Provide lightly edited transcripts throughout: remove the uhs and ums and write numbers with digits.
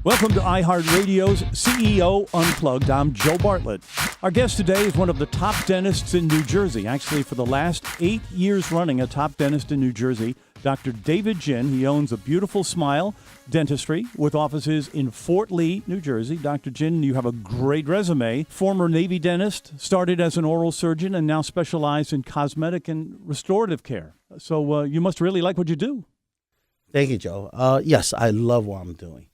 Welcome to iHeartRadio's CEO Unplugged. I'm Joe Bartlett. Our guest today is one of the top dentists in New Jersey. Actually, for the last 8 years running, a top dentist in New Jersey, Dr. David Jin. He owns A Beautiful Smile Dentistry with offices in Fort Lee, New Jersey. Dr. Jin, you have a great resume. Former Navy dentist, started as an oral surgeon, and now specialized in cosmetic and restorative care. So you must really like what you do. Thank you, Joe. Yes, I love what I'm doing.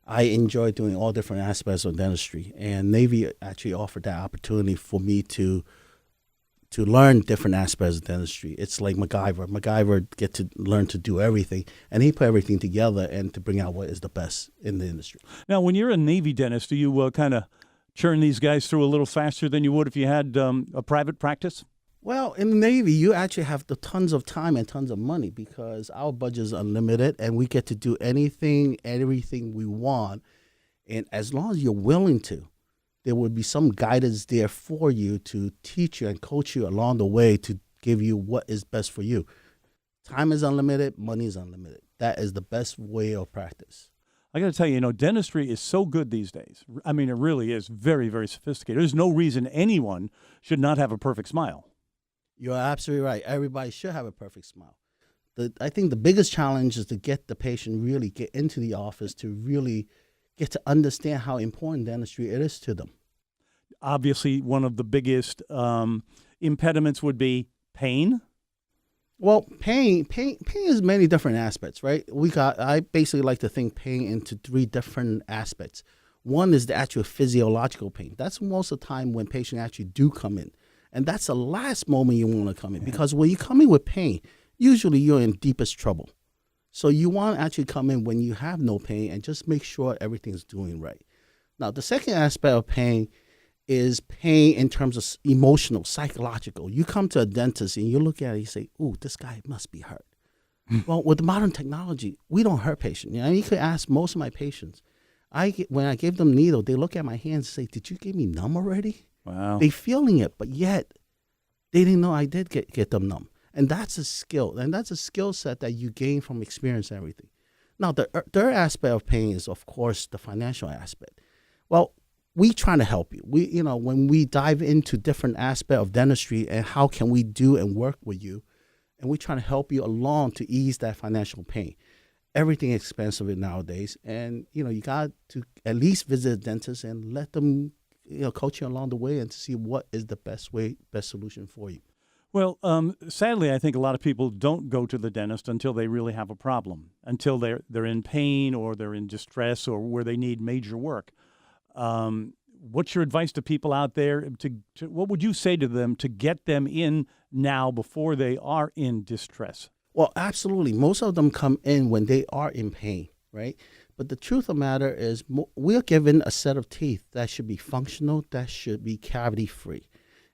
I enjoy doing all different aspects of dentistry, and Navy actually offered that opportunity for me to learn different aspects of dentistry. It's like MacGyver. MacGyver get to learn to do everything, and he put everything together and to bring out what is the best in the industry. Now, when you're a Navy dentist, do you kind of churn these guys through a little faster than you would if you had a private practice? Well, in the Navy, you actually have the tons of time and tons of money because our budget is unlimited and we get to do anything, everything we want. And as long as you're willing to, there will be some guidance there for you to teach you and coach you along the way to give you what is best for you. Time is unlimited, money is unlimited. That is the best way of practice. I got to tell you, dentistry is so good these days. I mean, it really is very, very sophisticated. There's no reason anyone should not have a perfect smile. You're absolutely right. Everybody should have a perfect smile. I think the biggest challenge is to get the patient really get into the office to really get to understand how important dentistry it is to them. Obviously, one of the biggest impediments would be pain. Well, pain is many different aspects, right? I basically like to think pain into 3 different aspects. One is the actual physiological pain. That's most of the time when patients actually do come in. And that's the last moment you want to come in because when you come in with pain, usually you're in deepest trouble. So you want to actually come in when you have no pain and just make sure everything's doing right. Now, the second aspect of pain is pain in terms of emotional, psychological. You come to a dentist and you look at it and you say, ooh, this guy must be hurt. Well, with the modern technology, we don't hurt patients. You could ask most of my patients. When I give them needle, they look at my hands and say, did you give me numb already? Wow. They feeling it, but yet they didn't know I did get them numb. And that's a skill. And that's a skill set that you gain from experience and everything. Now, the third aspect of pain is, of course, the financial aspect. Well, we trying to help you. When we dive into different aspects of dentistry and how can we do and work with you, and we're trying to help you along to ease that financial pain. Everything is expensive nowadays. And, you got to at least visit a dentist and let them coach you along the way and to see what is the best solution for you. Well, sadly, I think a lot of people don't go to the dentist until they really have a problem, until they're in pain or they're in distress or where they need major work. What's your advice to people out there? What would you say to them to get them in now before they are in distress? Well, absolutely. Most of them come in when they are in pain, right? But the truth of the matter is we're given a set of teeth that should be functional, that should be cavity-free.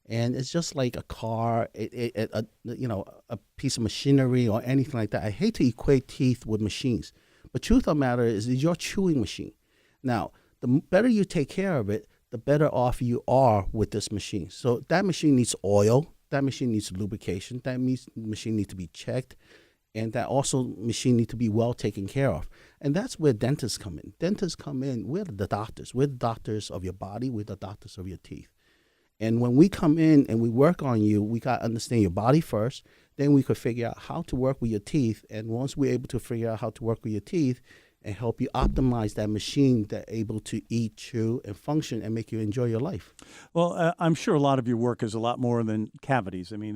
And it's just like a car, a piece of machinery or anything like that. I hate to equate teeth with machines. But truth of the matter is your chewing machine. Now, the better you take care of it, the better off you are with this machine. So that machine needs oil. That machine needs lubrication. That machine needs to be checked. And that also machine needs to be well taken care of. And that's where dentists come in. Dentists come in, we're the doctors. We're the doctors of your body. We're the doctors of your teeth. And when we come in and we work on you, we got to understand your body first. Then we could figure out how to work with your teeth. And once we're able to figure out how to work with your teeth and help you optimize that machine that's able to eat, chew, and function and make you enjoy your life. Well, I'm sure a lot of your work is a lot more than cavities. I mean,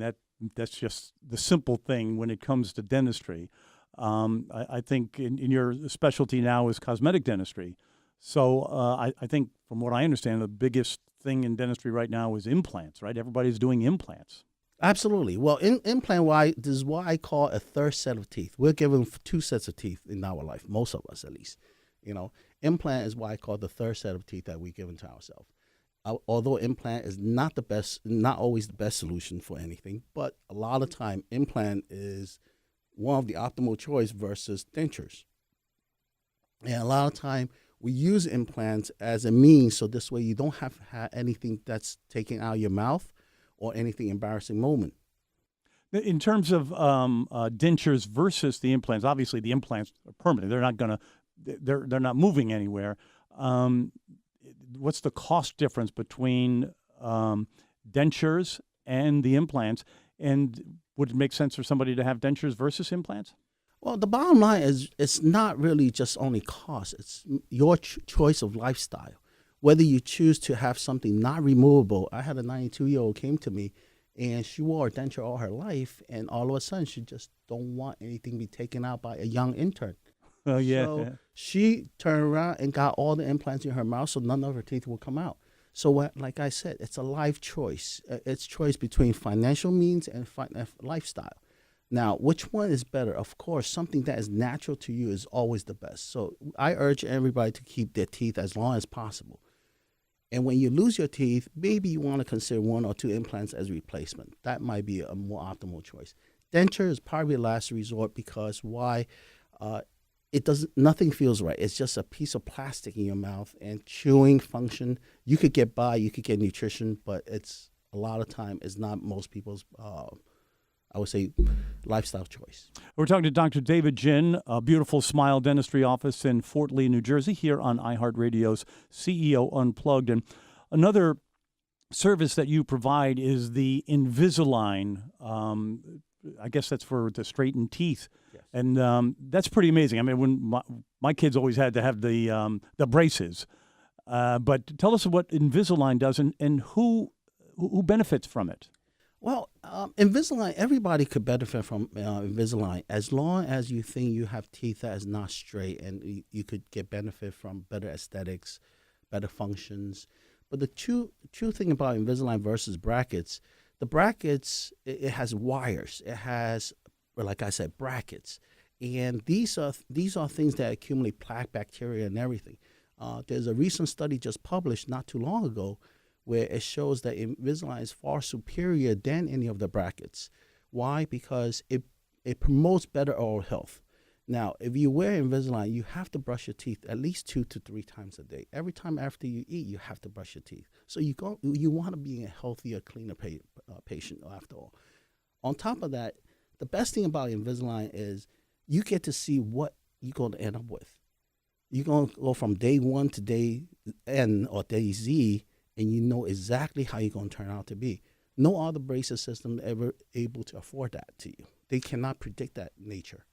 that's just the simple thing when it comes to dentistry. I think in your specialty now is cosmetic dentistry. So I think from what I understand, the biggest thing in dentistry right now is implants, right? Everybody's doing implants. Absolutely. Well, implant-wise, this is what I call a third set of teeth. We're given 2 sets of teeth in our life, most of us at least. Implant is what I call the third set of teeth that we're given to ourselves. Although implant is not always the best solution for anything, but a lot of time implant is one of the optimal choice versus dentures. And a lot of time we use implants as a means so this way you don't have to have anything that's taken out of your mouth or anything embarrassing moment. In terms of dentures versus the implants, obviously the implants are permanent. They're not going to they're not moving anywhere. What's the cost difference between dentures and the implants? And would it make sense for somebody to have dentures versus implants? Well, the bottom line is it's not really just only cost. It's your choice of lifestyle. Whether you choose to have something not removable. I had a 92-year-old came to me, and she wore a denture all her life, and all of a sudden she just don't want anything to be taken out by a young intern. Oh, yeah. So she turned around and got all the implants in her mouth so none of her teeth will come out. So like I said, it's a life choice. It's choice between financial means and lifestyle. Now, which one is better? Of course, something that is natural to you is always the best. So I urge everybody to keep their teeth as long as possible. And when you lose your teeth, maybe you want to consider 1 or 2 implants as replacement. That might be a more optimal choice. Denture is probably the last resort because why? Nothing feels right. It's just a piece of plastic in your mouth, and chewing function, you could get by, you could get nutrition, but it's a lot of time is not most people's, I would say, lifestyle choice. We're talking to Dr. David Jin, a beautiful Smile Dentistry office in Fort Lee, New Jersey, here on iHeartRadio's CEO Unplugged. And another service that you provide is the Invisalign. I guess that's for the straightened teeth. Yes. And that's pretty amazing. I mean, when my kids always had to have the braces. But tell us what Invisalign does and who benefits from it. Well, Invisalign, everybody could benefit from Invisalign as long as you think you have teeth that is not straight, and you could get benefit from better aesthetics, better functions. But the true thing about Invisalign versus brackets, the brackets, it has wires. It has, like I said, brackets. And these are things that accumulate plaque, bacteria, and everything. There's a recent study just published not too long ago where it shows that Invisalign is far superior than any of the brackets. Why? Because it promotes better oral health. Now, if you wear Invisalign, you have to brush your teeth at least 2 to 3 times a day. Every time after you eat, you have to brush your teeth. So you want to be a healthier, cleaner patient after all. On top of that, the best thing about Invisalign is you get to see what you're going to end up with. You're going to go from day 1 to day N or day Z, and you know exactly how you're going to turn out to be. No other braces system ever able to afford that to you. They cannot predict that nature.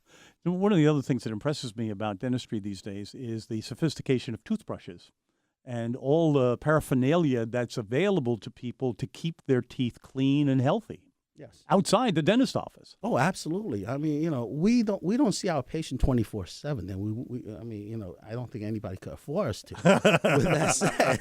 One of the other things that impresses me about dentistry these days is the sophistication of toothbrushes and all the paraphernalia that's available to people to keep their teeth clean and healthy. Yes. Outside the dentist office. Oh, absolutely. I mean, we don't see our patient 24/7, and I don't think anybody could afford us to. With that said,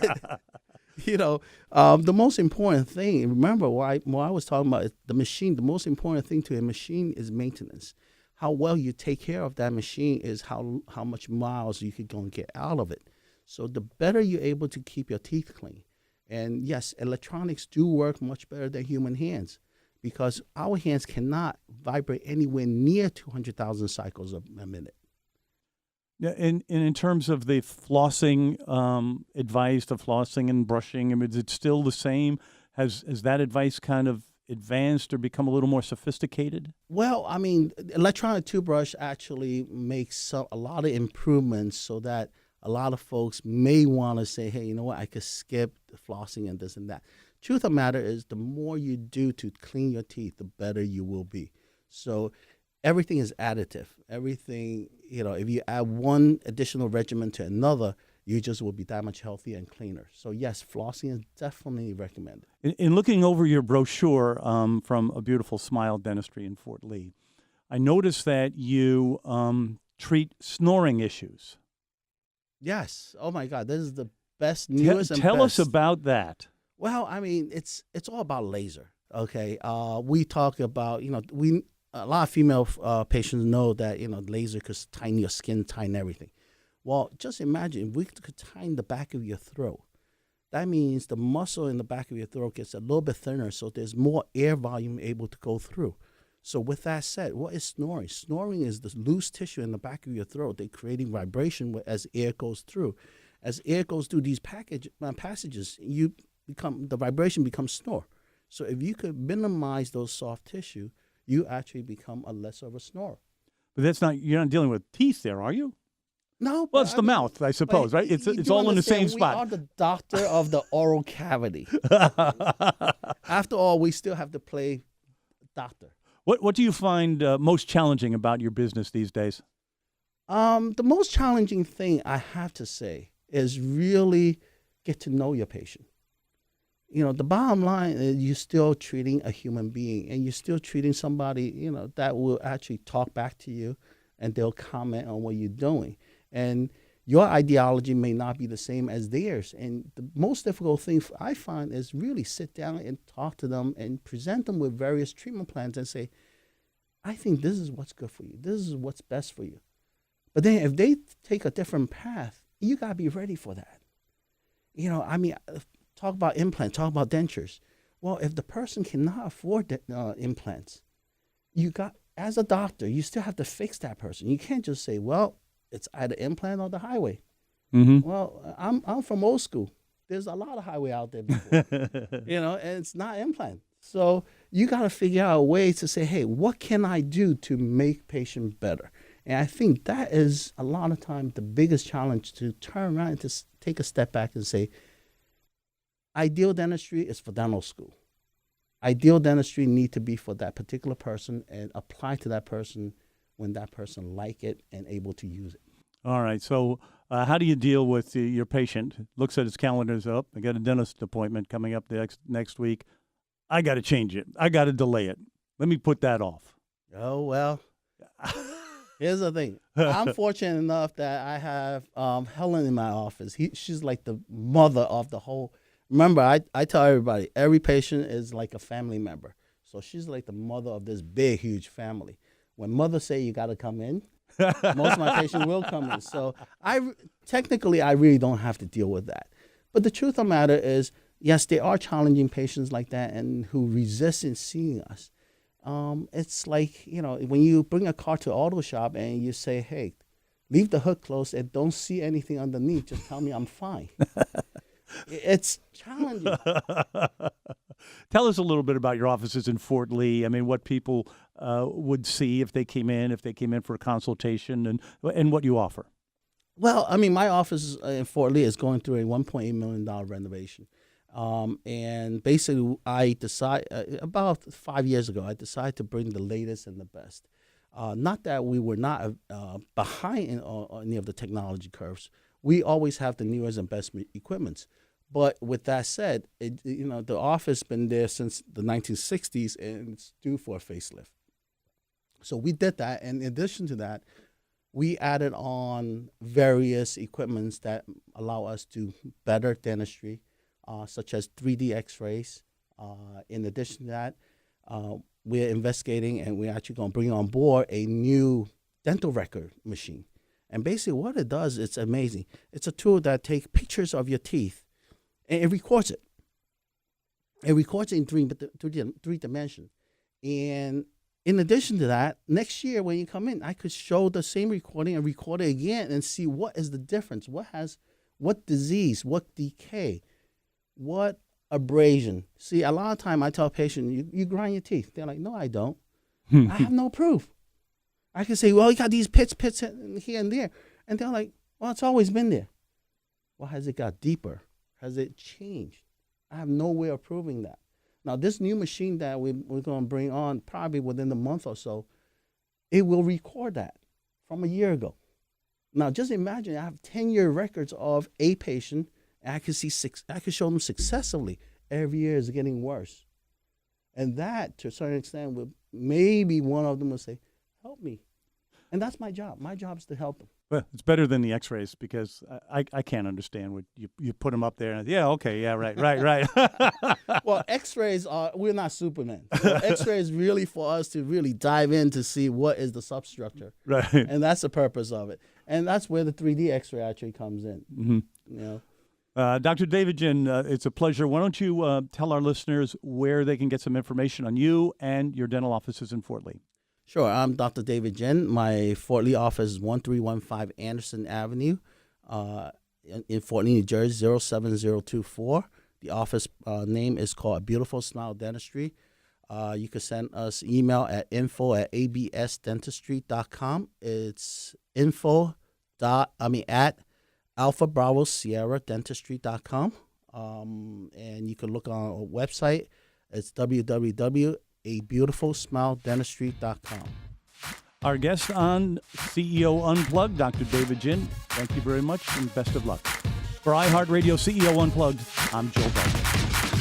the most important thing. Remember, what I was talking about the machine. The most important thing to a machine is maintenance. How well you take care of that machine is how much miles you could go and get out of it. So the better you're able to keep your teeth clean, and yes, electronics do work much better than human hands, because our hands cannot vibrate anywhere near 200,000 cycles a minute. Yeah, and in terms of the flossing advice, the flossing and brushing, I mean, is it still the same? Has that advice kind of advanced or become a little more sophisticated? Well, I mean, electronic toothbrush actually makes a lot of improvements so that a lot of folks may want to say, hey, you know what, I could skip the flossing and this and that. Truth of the matter is, the more you do to clean your teeth, the better you will be. So everything is additive. Everything, if you add one additional regimen to another, you just will be that much healthier and cleaner. So yes, flossing is definitely recommended. In looking over your brochure from A Beautiful Smile Dentistry in Fort Lee, I noticed that you treat snoring issues. Yes. Oh my God, this is the best, newest, and best. Tell us about that. Well, I mean, it's all about laser. Okay, we talk about a lot of female patients know that laser could tighten your skin, tighten everything. Well, just imagine if we could tighten the back of your throat. That means the muscle in the back of your throat gets a little bit thinner, so there's more air volume able to go through. So with that said, what is snoring? Snoring is the loose tissue in the back of your throat. They're creating vibration as air goes through. As air goes through these passages, the vibration becomes snore. So if you could minimize those soft tissue, you actually become a less of a snorer. But you're not dealing with teeth there, are you? No, Well, but it's the mouth, I suppose, right? It's you all in the same understand, spot. We are the doctor of the oral cavity. After all, we still have to play doctor. What do you find most challenging about your business these days? The most challenging thing I have to say is really get to know your patient. The bottom line is you're still treating a human being, and you're still treating somebody, that will actually talk back to you, and they'll comment on what you're doing. And your ideology may not be the same as theirs. And the most difficult thing I find is really sit down and talk to them and present them with various treatment plans and say, I think this is what's good for you. This is what's best for you. But then if they take a different path, you got to be ready for that. Talk about implants, talk about dentures. Well, if the person cannot afford the, implants, as a doctor, you still have to fix that person. You can't just say, well, it's either implant or the highway. Mm-hmm. Well, I'm from old school. There's a lot of highway out there before, and it's not implant. So you got to figure out a way to say, hey, what can I do to make patient better? And I think that is a lot of time the biggest challenge, to turn around and to take a step back and say, ideal dentistry is for dental school. Ideal dentistry need to be for that particular person and apply to that person when that person like it and able to use it. All right. So how do you deal with your patient? Looks at his calendar's up. I got a dentist appointment coming up next week. I got to change it. I got to delay it. Let me put that off. Oh, well, here's the thing. I'm fortunate enough that I have Helen in my office. She's like the mother of the whole. Remember, I tell everybody, every patient is like a family member. So she's like the mother of this big, huge family. When mother say you got to come in, most of my patients will come in. So technically, I really don't have to deal with that. But the truth of the matter is, yes, there are challenging patients like that and who resist in seeing us. It's like, when you bring a car to an auto shop and you say, hey, leave the hood closed and don't see anything underneath, just tell me I'm fine. It's challenging. Tell us a little bit about your offices in Fort Lee. I mean, what people would see if they came in for a consultation, and what you offer. Well, my office in Fort Lee is going through a $1.8 million renovation. And basically, I decided about 5 years ago, I decided to bring the latest and the best. Not that we were not behind in any of the technology curves. We always have the newest and best equipments. But with that said, the office been there since the 1960s, and it's due for a facelift. So we did that, and in addition to that, we added on various equipments that allow us to better dentistry, such as 3D X-rays. In addition to that, we're investigating, and we're actually going to bring on board a new dental record machine. And basically what it does, it's amazing. It's a tool that takes pictures of your teeth, and it records it. It records it in three dimensions. And in addition to that, next year when you come in, I could show the same recording and record it again and see what is the difference, what disease, what decay, what abrasion. See, a lot of time I tell patients, you grind your teeth. They're like, no, I don't. I have no proof. I can say, well, you got these pits here and there. And they're like, well, it's always been there. Well, has it got deeper? Has it changed? I have no way of proving that. Now, this new machine that we're going to bring on probably within a month or so, it will record that from a year ago. Now, just imagine I have 10-year records of a patient, and I can show them successively. Every year is getting worse. And that, to a certain extent, maybe one of them will say, help me. And that's my job. My job is to help them. Well, it's better than the X-rays, because I can't understand what you put them up there. And, yeah, okay, yeah, right. Well, X-rays we're not Superman. So X-ray is really for us to really dive in to see what is the substructure. Right. And that's the purpose of it. And that's where the 3D X-ray actually comes in. Mm-hmm. Dr. David Jin, it's a pleasure. Why don't you tell our listeners where they can get some information on you and your dental offices in Fort Lee? Sure. I'm Dr. David Jin. My Fort Lee office is 1315 Anderson Avenue in Fort Lee, New Jersey, 07024. The office name is called Beautiful Smile Dentistry. You can send us email at info@absdentistry.com. It's info at Alpha Bravo Sierra Dentistry.com. And you can look on our website. It's www.abeautifulsmiledentistry.com. Our guest on CEO Unplugged, Dr. David Jin. Thank you very much and best of luck. For iHeartRadio CEO Unplugged, I'm Joe Bartlett.